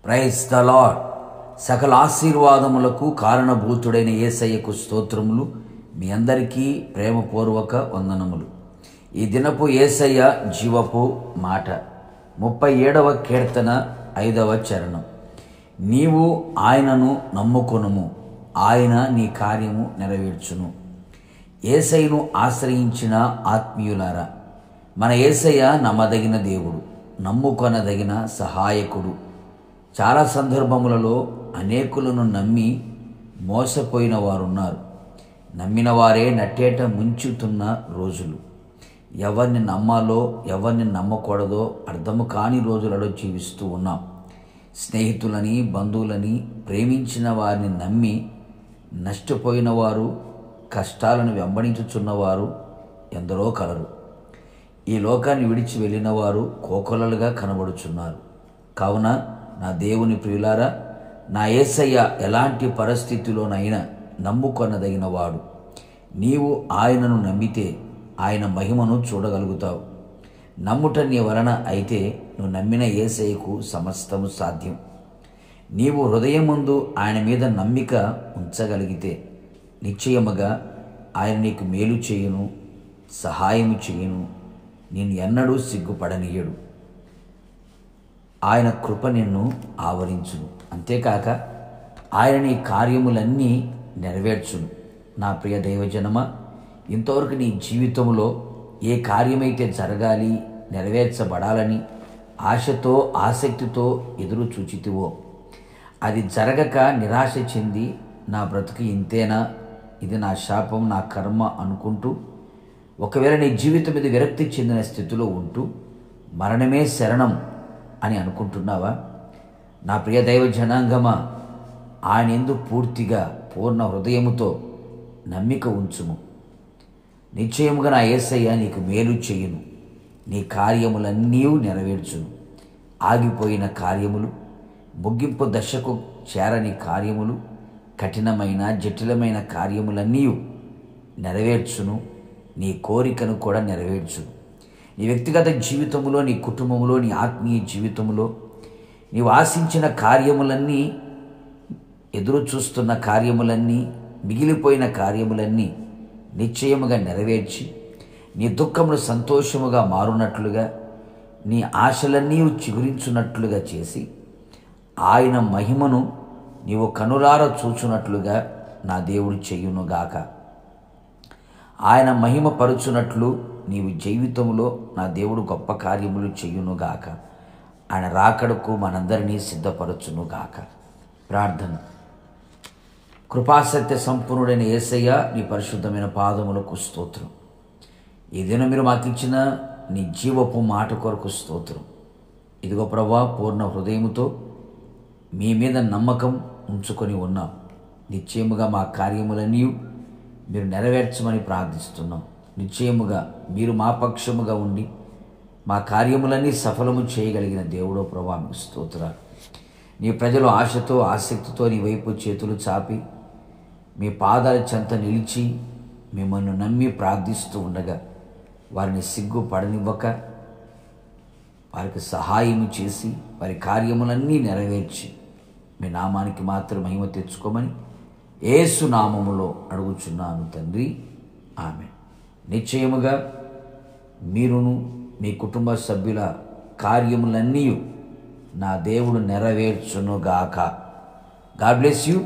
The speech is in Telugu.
Praise the lord. సకల ఆశీర్వాదములకు కారణభూతుడైన యేసయ్యకు స్తోత్రములు. మీ అందరికీ ప్రేమపూర్వక వందనములు. ఈ దినపు యేసయ్య జీవపు మాట 37వ కీర్తన 5వ చరణం. నీవు ఆయనను నమ్ముకొనుము, ఆయన నీ కార్యము నెరవేర్చును. యేసయ్యను ఆశ్రయించిన ఆత్మీయులారా, మన యేసయ్య నమ్మదగిన దేవుడు, నమ్ముకొనదగిన సహాయకుడు. చాలా సందర్భములలో అనేకులను నమ్మి మోసపోయిన వారున్నారు. నమ్మిన వారే నట్టేట ముంచుతున్న రోజులు. ఎవరిని నమ్మాలో ఎవరిని నమ్మకూడదో అర్థము కాని రోజులలో జీవిస్తూ ఉన్నాం. స్నేహితులని, బంధువులని, ప్రేమించిన వారిని నమ్మి నష్టపోయిన వారు, కష్టాలను వెంబడించుచున్నవారు ఎందరో కలరు. ఈ లోకాన్ని విడిచి వెళ్ళిన వారు కోకొల్లలుగా కనబడుచున్నారు. కావున నా దేవుని ప్రియులారా, నా యేసయ్య ఎలాంటి పరిస్థితిలోనైనా నమ్ముకొనదగిన వాడు. నీవు ఆయనను నమ్మితే ఆయన మహిమను చూడగలుగుతావు. నమ్ముట నీ వలన అయితే నువ్వు నమ్మిన యేసయ్యకు సమస్తము సాధ్యం. నీవు హృదయముందు ఆయన మీద నమ్మిక ఉంచగలిగితే నిశ్చయముగా ఆయన నీకు మేలు చేయును, సహాయము చేయును, నేను ఎన్నడూ సిగ్గుపడనీయడు. ఆయన కృప నిన్ను ఆవరించును. అంతేకాక ఆయన నీ కార్యములన్నీ నెరవేర్చును. నా ప్రియ దైవజనమా, ఇంతవరకు నీ జీవితంలో ఏ కార్యమైతే జరగాలి, నెరవేర్చబడాలని ఆశతో, ఆసక్తితో ఎదురు చూచితివో అది జరగక నిరాశ చెంది నా బ్రతుకు ఇంతేనా, ఇది నా శాపం, నా కర్మ అనుకుంటూ ఒకవేళ నీ జీవితం మీద విరక్తి చెందిన స్థితిలో ఉంటూ మరణమే శరణం అని అనుకుంటున్నావా? నా ప్రియ దైవ జనాంగమా, ఆయన యందు పూర్తిగా పూర్ణ హృదయముతో నమ్మిక ఉంచుము. నిశ్చయముగా నా యేసయ్య నీకు మేలు చేయును, నీ కార్యములన్నీ నెరవేర్చును. ఆగిపోయిన కార్యములు, ముగింపు దశకు చేరని కార్యములు, కఠినమైన జటిలమైన కార్యములన్నీ నెరవేర్చును. నీ కోరికను కూడా నెరవేర్చును. నీ వ్యక్తిగత జీవితంలో, నీ కుటుంబంలో, నీ ఆత్మీయ జీవితంలో నీవు ఆశించిన కార్యములన్నీ, ఎదురు చూస్తున్న కార్యములన్నీ, మిగిలిపోయిన కార్యములన్నీ నిశ్చయముగా నెరవేర్చి నీ దుఃఖమును సంతోషముగా మారునట్లుగా, నీ ఆశలన్నీ చిగురించున్నట్లుగా చేసి ఆయన మహిమను నీవు కనులార చూచున్నట్లుగా నా దేవుడు చెయ్యునుగాక. ఆయన మహిమ పరుచునట్లు నీవు జీవితంలో నా దేవుడు గొప్ప కార్యములు చెయ్యునుగాక. ఆయన రాకడకు మనందరినీ సిద్ధపరచునుగాక. ప్రార్థన. కృపాసత్య సంపూర్ణుడైన యేసయ్య, నీ పరిశుద్ధమైన పాదములకు స్తోత్రం. ఈ దినం మీరు మాకు ఇచ్చిన నీ జీవపు మాట కొరకు స్తోత్రం. ఇదిగో ప్రభువా, పూర్ణ హృదయముతో మీ మీద నమ్మకం ఉంచుకొని ఉన్నాం. నిశ్చయముగా మా కార్యములన్నీ మీరు నెరవేర్చమని ప్రార్థిస్తున్నాం. నిశ్చయముగా మీరు మా పక్షముగా ఉండి మా కార్యములన్నీ సఫలము చేయగలిగిన దేవుడో ప్రభువా, మీకు స్తోత్రాలు. నీ ప్రజలు ఆశతో, ఆసక్తితో నీ వైపు చేతులు చాపి మీ పాదాల చెంత నిలిచి మిమ్మల్ని నమ్మి ప్రార్థిస్తూ ఉండగా వారిని సిగ్గుపడనివ్వక వారికి సహాయం చేసి వారి కార్యములన్నీ నెరవేర్చి మీ నామానికి మాత్రం మహిమ తెచ్చుకోమని యేసు నామములో అడుగుచున్నాను తండ్రి, ఆమేన్. నిశ్చయముగా మీరును మీ కుటుంబ సభ్యుల కార్యములన్నీ నా దేవుడు నెరవేర్చునుగాక. God bless you.